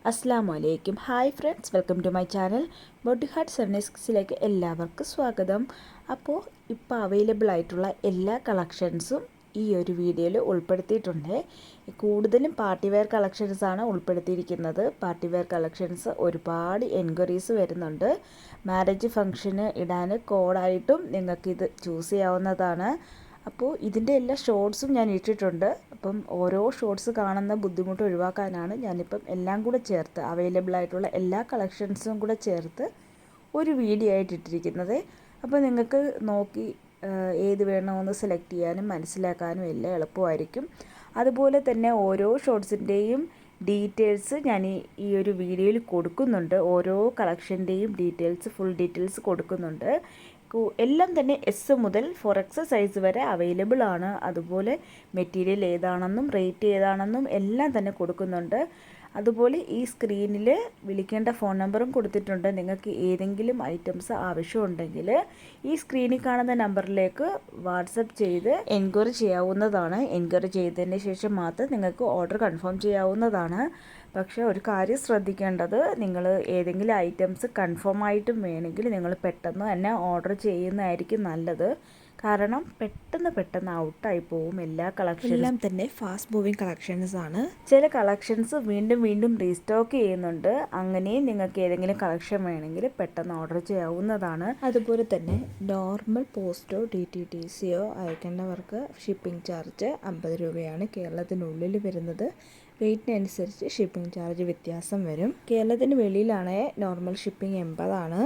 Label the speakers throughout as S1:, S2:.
S1: അസ്സലാമു അലൈക്കും. Hi friends, welcome to my channel. Body heart സെർണിസ്കിലേക്ക് എല്ലാവർക്കും സ്വാഗതം. അപ്പോൾ ഇപ്പോൾ അവൈലബിൾ ആയിട്ടുള്ള എല്ലാ കളക്ഷൻസും ഈ ഒരു വീഡിയോയിൽ ഉൾപ്പെടുത്തിയിട്ടുണ്ട്. കൂടുതലും പാർട്ടി വെയർ കളക്ഷൻസാണ് ഉൾപ്പെടുത്തിയിരിക്കുന്നത്. പാർട്ടി വെയർ കളക്ഷൻസ് ഒരുപാട് എൻക്വയറീസ് വരുന്നുണ്ട്. മാരേജ് ഫംഗ്ഷന് ഇടാൻ കോഡായിട്ടും നിങ്ങൾക്കിത് ചൂസ് ചെയ്യാവുന്നതാണ്. അപ്പോൾ ഇതിൻ്റെ എല്ലാ ഷോർട്സും ഞാൻ ഇട്ടിട്ടുണ്ട്. അപ്പം ഓരോ ഷോർട്സ് കാണുന്ന ബുദ്ധിമുട്ട് ഒഴിവാക്കാനാണ് ഞാനിപ്പം എല്ലാം കൂടെ ചേർത്ത് അവൈലബിൾ ആയിട്ടുള്ള എല്ലാ കളക്ഷൻസും കൂടെ ചേർത്ത് ഒരു വീഡിയോ ആയിട്ട് ഇട്ടിരിക്കുന്നത്. അപ്പോൾ നിങ്ങൾക്ക് നോക്കി ഏത് വേണമെന്ന് സെലക്ട് ചെയ്യാനും മനസ്സിലാക്കാനും എല്ലാം എളുപ്പമായിരിക്കും. അതുപോലെ തന്നെ ഓരോ ഷോർട്സിൻ്റെയും ഡീറ്റെയിൽസ് ഞാൻ ഈ ഒരു വീഡിയോയിൽ കൊടുക്കുന്നുണ്ട്. ഓരോ കളക്ഷൻ്റെയും ഡീറ്റെയിൽസ്, ഫുൾ ഡീറ്റെയിൽസ് കൊടുക്കുന്നുണ്ട്. എല്ലാം തന്നെ എസ് മുതൽ 4X സൈസ് വരെ അവൈലബിൾ ആണ്. അതുപോലെ മെറ്റീരിയൽ ഏതാണെന്നും റേറ്റ് ഏതാണെന്നും എല്ലാം തന്നെ കൊടുക്കുന്നുണ്ട്. അതുപോലെ ഈ സ്ക്രീനിൽ വിളിക്കേണ്ട ഫോൺ നമ്പറും കൊടുത്തിട്ടുണ്ട്. നിങ്ങൾക്ക് ഏതെങ്കിലും ഐറ്റംസ് ആവശ്യമുണ്ടെങ്കിൽ ഈ സ്ക്രീനിൽ കാണുന്ന നമ്പറിലേക്ക് വാട്സപ്പ് ചെയ്ത് എൻക്വയറി ചെയ്യാവുന്നതാണ്. എൻക്വയറി ചെയ്തതിന് ശേഷം മാത്രം നിങ്ങൾക്ക് ഓർഡർ കൺഫേം ചെയ്യാവുന്നതാണ്. പക്ഷേ ഒരു കാര്യം ശ്രദ്ധിക്കേണ്ടത്, നിങ്ങൾ ഏതെങ്കിലും ഐറ്റംസ് കൺഫേം ആയിട്ടും വേണമെങ്കിൽ നിങ്ങൾ പെട്ടെന്ന് തന്നെ ഓർഡർ ചെയ്യുന്നതായിരിക്കും നല്ലത്. കാരണം പെട്ടെന്ന് ഔട്ടായി പോവും എല്ലാ കളക്ഷൻസും. എല്ലാം തന്നെ ഫാസ്റ്റ് മൂവിങ് കളക്ഷൻസ് ആണ്. ചില കളക്ഷൻസ് വീണ്ടും റീസ്റ്റോക്ക് ചെയ്യുന്നുണ്ട്. അങ്ങനെയും നിങ്ങൾക്ക് ഏതെങ്കിലും കളക്ഷൻ വേണമെങ്കിൽ പെട്ടെന്ന് ഓർഡർ ചെയ്യാവുന്നതാണ്. അതുപോലെ തന്നെ നോർമൽ പോസ്റ്റോ DTDCയോ അയക്കേണ്ടവർക്ക് ഷിപ്പിംഗ് ചാർജ് 50 രൂപയാണ് കേരളത്തിനുള്ളിൽ വരുന്നത്. വെയ്റ്റിനനുസരിച്ച് ഷിപ്പിംഗ് ചാർജ് വ്യത്യാസം വരും. കേരളത്തിന് വെളിയിലാണെങ്കിൽ നോർമൽ ഷിപ്പിംഗ് 80 ആണ്.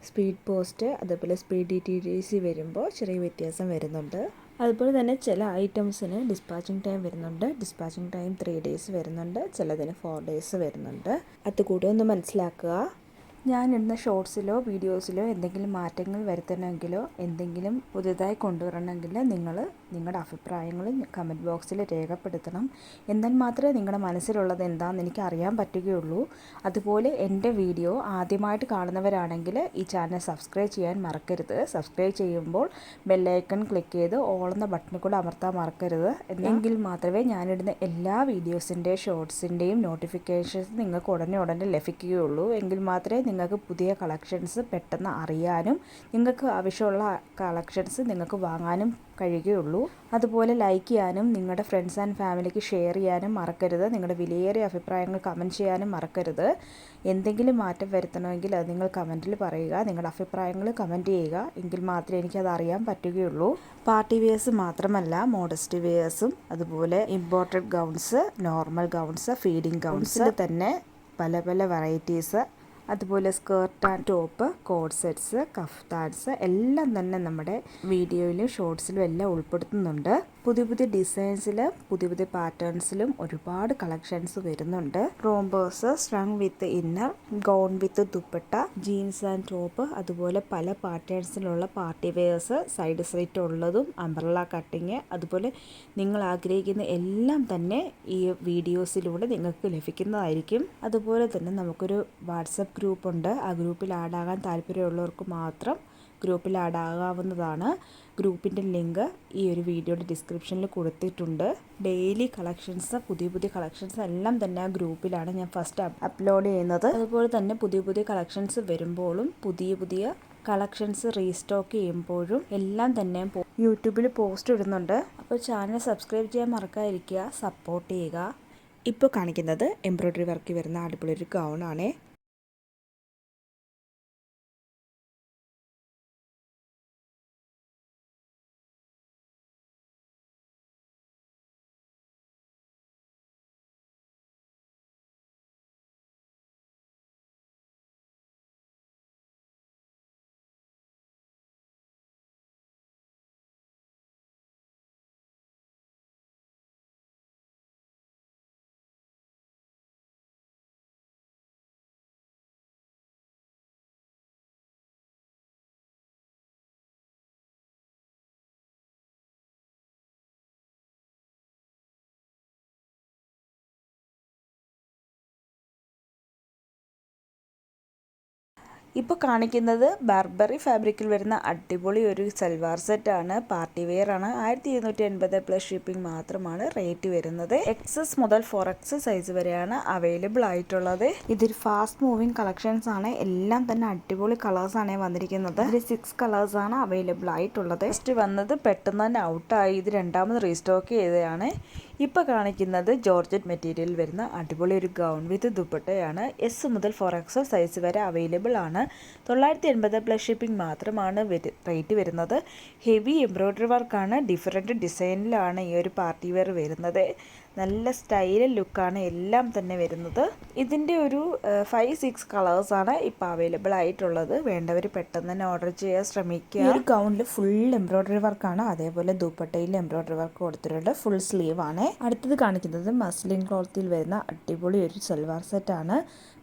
S1: സ്പീഡ് പോസ്റ്റ് അതുപോലെ സ്പീഡ് DTDC വരുമ്പോൾ ചെറിയ വ്യത്യാസം വരുന്നുണ്ട്. അതുപോലെ തന്നെ ചില ഐറ്റംസിന് ഡിസ്പാച്ചിങ് ടൈം വരുന്നുണ്ട്. ഡിസ്പാച്ചിങ് ടൈം 3 ഡേയ്സ് വരുന്നുണ്ട്, ചിലതിന് 4 ഡേയ്സ് വരുന്നുണ്ട്. അതുകൂടി ഒന്ന് മനസ്സിലാക്കുക. ഞാനിടുന്ന ഷോർട്സിലോ വീഡിയോസിലോ എന്തെങ്കിലും മാറ്റങ്ങൾ വരുത്തണമെങ്കിലോ എന്തെങ്കിലും പുതുതായി കൊണ്ടുവരണമെങ്കിൽ നിങ്ങൾ നിങ്ങളുടെ അഭിപ്രായങ്ങൾ കമൻറ്റ് ബോക്സിൽ രേഖപ്പെടുത്തണം. എന്നാൽ മാത്രമേ നിങ്ങളുടെ മനസ്സിലുള്ളത് എന്താണെന്ന് എനിക്ക് അറിയാൻ പറ്റുകയുള്ളൂ. അതുപോലെ എൻ്റെ വീഡിയോ ആദ്യമായിട്ട് കാണുന്നവരാണെങ്കിൽ ഈ ചാനൽ സബ്സ്ക്രൈബ് ചെയ്യാൻ മറക്കരുത്. സബ്സ്ക്രൈബ് ചെയ്യുമ്പോൾ ബെല്ലൈക്കൺ ക്ലിക്ക് ചെയ്ത് ഓൾ എന്ന ബട്ടണിൽ കൂടെ അമർത്താൻ മറക്കരുത്. എങ്കിൽ മാത്രമേ ഞാനിടുന്ന എല്ലാ വീഡിയോസിൻ്റെ ഷോർട്സിൻ്റെയും നോട്ടിഫിക്കേഷൻസ് നിങ്ങൾക്ക് ഉടനെ ലഭിക്കുകയുള്ളൂ. എങ്കിൽ മാത്രമേ നിങ്ങൾക്ക് പുതിയ കളക്ഷൻസ് പെട്ടെന്ന് അറിയാനും നിങ്ങൾക്ക് ആവശ്യമുള്ള കളക്ഷൻസ് നിങ്ങൾക്ക് വാങ്ങാനും കഴിയുകയുള്ളൂ. അതുപോലെ ലൈക്ക് ചെയ്യാനും നിങ്ങളുടെ ഫ്രണ്ട്സ് ആൻഡ് ഫാമിലിക്ക് ഷെയർ ചെയ്യാനും മറക്കരുത്. നിങ്ങളുടെ വിലയേറിയ അഭിപ്രായങ്ങൾ കമൻറ്റ് ചെയ്യാനും മറക്കരുത്. എന്തെങ്കിലും മാറ്റം വരുത്തണമെങ്കിൽ അത് നിങ്ങൾ കമൻറ്റിൽ പറയുക. നിങ്ങളുടെ അഭിപ്രായങ്ങൾ കമൻറ്റ് ചെയ്യുക. എങ്കിൽ മാത്രമേ എനിക്കത് അറിയാൻ പറ്റുകയുള്ളൂ. പാർട്ടി വെയേഴ്സ് മാത്രമല്ല, മോഡസ്റ്റ് വെയേഴ്സും അതുപോലെ imported gowns, normal gowns, feeding ഗൗൺസിൽ തന്നെ പല വെറൈറ്റീസ്, അതുപോലെ skirt and top, coord sets, kaftans എല്ലാം തന്നെ നമ്മുടെ വീഡിയോയിലും ഷോർട്സിലും എല്ലാം ഉൾപ്പെടുത്തുന്നുണ്ട്. പുതിയ ഡിസൈൻസിലും പുതിയ പാറ്റേൺസിലും ഒരുപാട് കളക്ഷൻസ് വരുന്നുണ്ട്. റോംബേഴ്സ്, സ്ട്രങ് with inner, gown with dupatta, jeans and top, അതുപോലെ പല പാറ്റേൺസിലുള്ള പാർട്ടി വെയേഴ്സ്, സൈഡ് സ്ലിറ്റ് ഉള്ളതും അംബ്രല്ല കട്ടിങ്, അതുപോലെ നിങ്ങൾ ആഗ്രഹിക്കുന്ന എല്ലാം തന്നെ ഈ വീഡിയോസിലൂടെ നിങ്ങൾക്ക് ലഭിക്കുന്നതായിരിക്കും. അതുപോലെ തന്നെ നമുക്കൊരു വാട്സപ്പ് ഗ്രൂപ്പുണ്ട്. ആ ഗ്രൂപ്പിൽ ആഡാകാൻ താല്പര്യമുള്ളവർക്ക് മാത്രം ഗ്രൂപ്പിൽ ആഡാകാവുന്നതാണ്. ഗ്രൂപ്പിൻ്റെ ലിങ്ക് ഈ ഒരു വീഡിയോയുടെ ഡിസ്ക്രിപ്ഷനിൽ കൊടുത്തിട്ടുണ്ട്. ഡെയിലി കളക്ഷൻസ്, പുതിയ കളക്ഷൻസ് എല്ലാം തന്നെ ആ ഗ്രൂപ്പിലാണ് ഞാൻ ഫസ്റ്റ് അപ്ലോഡ് ചെയ്യുന്നത്. അതുപോലെ തന്നെ പുതിയ കളക്ഷൻസ് വരുമ്പോഴും പുതിയ കളക്ഷൻസ് റീസ്റ്റോക്ക് ചെയ്യുമ്പോഴും എല്ലാം തന്നെ യൂട്യൂബിൽ പോസ്റ്റ് ഇടുന്നുണ്ട്. അപ്പോൾ ചാനൽ സബ്സ്ക്രൈബ് ചെയ്യാൻ മറക്കാതിരിക്കുക, സപ്പോർട്ട് ചെയ്യുക. ഇപ്പോൾ കാണിക്കുന്നത് എംബ്രോയ്ഡറി വർക്ക് വരുന്ന അടിപൊളി ഒരു ഗൗണാണേ. ഇപ്പോൾ കാണിക്കുന്നത് ബർബറി ഫാബ്രിക്കിൽ വരുന്ന അടിപൊളി ഒരു സൽവാർ സെറ്റാണ്. പാർട്ടി വെയർ ആണ്. 1280 പ്ലസ് ഷിപ്പിംഗ് മാത്രമാണ് റേറ്റ് വരുന്നത്. XS മുതൽ 4X സൈസ് വരെയാണ് അവൈലബിൾ ആയിട്ടുള്ളത്. ഇതൊരു ഫാസ്റ്റ് മൂവിങ് കളക്ഷൻസ് ആണ്. എല്ലാം തന്നെ അടിപൊളി കളേഴ്സ് ആണ് വന്നിരിക്കുന്നത്. ഇതിൽ 6 കളേഴ്സ് ആണ് അവൈലബിൾ ആയിട്ടുള്ളത്. ഫസ്റ്റ് വന്നത് പെട്ടെന്ന് തന്നെ ഔട്ടായി. ഇത് രണ്ടാമത് റീസ്റ്റോക്ക് ചെയ്തതാണ്. ഇപ്പോൾ കാണിക്കുന്നത് ജോർജറ്റ് മെറ്റീരിയൽ വരുന്ന അടിപൊളി ഒരു ഗൗൺ വിത്ത് ദുപ്പട്ടയാണ്. S മുതൽ 4X സൈസ് വരെ അവൈലബിൾ ആണ്. 980 പ്ലസ് ഷിപ്പിംഗ് മാത്രമാണ് റേറ്റ് വരുന്നത്. ഹെവി എംബ്രോയ്ഡറി വർക്കാണ്. ഡിഫറെൻറ്റ് ഡിസൈനിലാണ് ഈ ഒരു പാർട്ടി വെയർ വരുന്നത്. നല്ല സ്റ്റൈലൽ ലുക്കാണ് എല്ലാം തന്നെ വരുന്നത്. ഇതിൻ്റെ ഒരു 5-6 കളേഴ്സാണ് ഇപ്പോൾ അവൈലബിൾ ആയിട്ടുള്ളത്. വേണ്ടവർ പെട്ടെന്ന് തന്നെ ഓർഡർ ചെയ്യാൻ ശ്രമിക്കുക. ഈ ഒരു ഗൗണിൽ ഫുൾ എംബ്രോയ്ഡറി വർക്കാണ്. അതേപോലെ ദുപ്പട്ടയിൽ എംബ്രോയ്ഡറി വർക്ക് കൊടുത്തിട്ടുണ്ട്. ഫുൾ സ്ലീവ് ആണ്. അടുത്തത് കാണിക്കുന്നത് മസ്ലിൻ ക്ലോത്തിൽ വരുന്ന അടിപൊളി ഒരു സൽവാർ സെറ്റാണ്.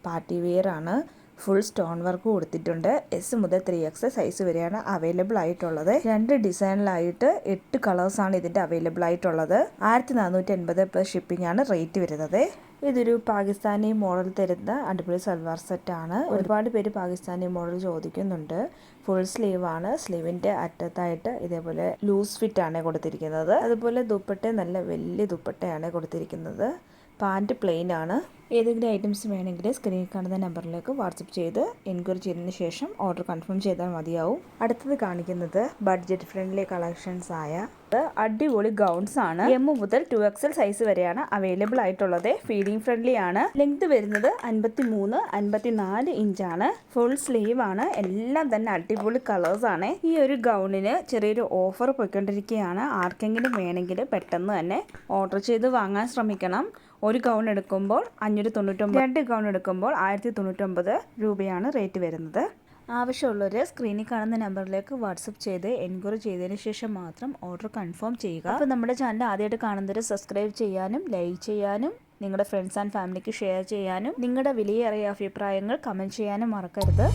S1: പാർട്ടി വെയർ ആണ്. ഫുൾ സ്റ്റോൺ വർക്ക് കൊടുത്തിട്ടുണ്ട്. S മുതൽ 3X സൈസ് വരെയാണ് അവൈലബിൾ ആയിട്ടുള്ളത്. 2 ഡിസൈനിലായിട്ട് 8 കളേഴ്സാണ് ഇതിൻ്റെ അവൈലബിൾ ആയിട്ടുള്ളത്. 1480 പ്ലസ് ഷിപ്പിംഗ് ആണ് റേറ്റ് വരുന്നത്. ഇതൊരു പാകിസ്ഥാനി മോഡൽ തരുന്ന അടിപൊളി സൽവാർ സെറ്റാണ്. ഒരുപാട് പേര് പാകിസ്ഥാനി മോഡൽ ചോദിക്കുന്നുണ്ട്. ഫുൾ സ്ലീവ് ആണ്. സ്ലീവിൻ്റെ അറ്റത്തായിട്ട് ഇതേപോലെ ലൂസ് ഫിറ്റ് ആണ് കൊടുത്തിരിക്കുന്നത്. അതുപോലെ ദുപ്പട്ട നല്ല വലിയ ദുപ്പട്ടയാണ് കൊടുത്തിരിക്കുന്നത്. പാൻറ്റ് പ്ലെയിൻ ആണ്. ഏതെങ്കിലും ഐറ്റംസ് വേണമെങ്കിൽ സ്ക്രീനിൽ കാണുന്ന നമ്പറിലേക്ക് വാട്സപ്പ് ചെയ്ത് എൻക്വയറി ചെയ്തതിന് ശേഷം ഓർഡർ കൺഫേം ചെയ്താൽ മതിയാവും. അടുത്തത് കാണിക്കുന്നത് ബഡ്ജറ്റ് ഫ്രണ്ട്ലി കളക്ഷൻസ് ആയ അടിപൊളി ഗൗൺസ് ആണ്. M മുതൽ 2XL സൈസ് വരെയാണ് അവൈലബിൾ ആയിട്ടുള്ളത്. ഫീഡിംഗ് ഫ്രണ്ട്ലി ആണ്. ലെങ്ത് വരുന്നത് 53-54 ഇഞ്ചാണ്. ഫുൾ സ്ലീവ് ആണ്. എല്ലാം തന്നെ അടിപൊളി കളേഴ്സ് ആണ്. ഈ ഒരു ഗൗണിന് ചെറിയൊരു ഓഫർ പോയിക്കൊണ്ടിരിക്കുകയാണ്. ആർക്കെങ്കിലും വേണമെങ്കിൽ പെട്ടെന്ന് തന്നെ ഓർഡർ ചെയ്ത് വാങ്ങാൻ ശ്രമിക്കണം. ഒരു ഗൗൺ എടുക്കുമ്പോൾ 599, 2 ഗൗൺ എടുക്കുമ്പോൾ 1099 രൂപയാണ് റേറ്റ് വരുന്നത്. ആവശ്യമുള്ളവർ സ്ക്രീനിൽ കാണുന്ന നമ്പറിലേക്ക് വാട്സപ്പ് ചെയ്ത് എൻക്വയറി ചെയ്തതിന് ശേഷം മാത്രം ഓർഡർ കൺഫേം ചെയ്യുക. അപ്പോൾ നമ്മുടെ ചാനൽ ആദ്യമായിട്ട് കാണുന്നവർ സബ്സ്ക്രൈബ് ചെയ്യാനും ലൈക്ക് ചെയ്യാനും നിങ്ങളുടെ ഫ്രണ്ട്സ് ആൻഡ് ഫാമിലിക്ക് ഷെയർ ചെയ്യാനും നിങ്ങളുടെ വിലയേറിയ അഭിപ്രായങ്ങൾ കമൻറ്റ് ചെയ്യാനും മറക്കരുത്.